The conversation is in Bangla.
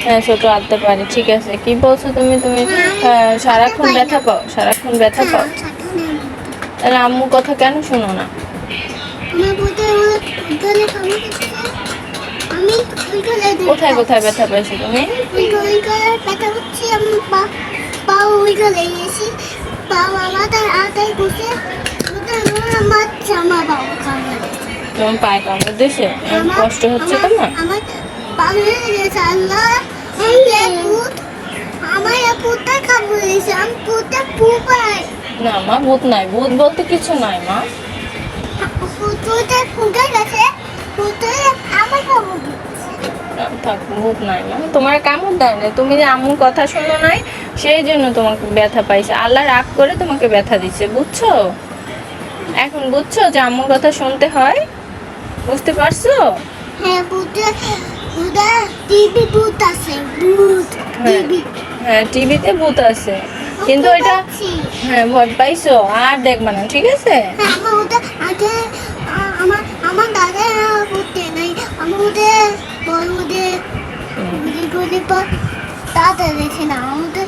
হ্যাঁ, ছোট আনতে পারে, ঠিক আছে। কি বলছো তুমি? তুমি সারাক্ষণ ব্যথা পাও, সারাক্ষণ ব্যথা পাও। তাহলে আম্মু কথা কেন শোনো না? কোথায় কোথায় ব্যথা পাইছো তুমি? তোমার পায়ে কামড় দিয়েছে? কষ্ট হচ্ছে তোমার? না মা, ভূত নাই, ভূত বলতে কিছু নাই মা। থাক, ভূত নাই মা, তোমার কামড় দেয় না, তুমি যে আম্মুর কথা শোনো নাই সেই জন্য তোমাকে ব্যথা পাইছে। আল্লাহ রাগ করে তোমাকে ব্যথা দিচ্ছে, বুঝছো? এখন বুঝছো যে আম্মুর কথা শুনতে হয়? বুঝতে পারছো? হ্যাঁ, টিভিতে ভূত আছে, কিন্তু এটা হ্যাঁ ভয় পাইছো, আর দেখবা না, ঠিক আছে? আমার দাদা করতে নাই, আমাদের বড়দের দাদা দেখে না, আমাদের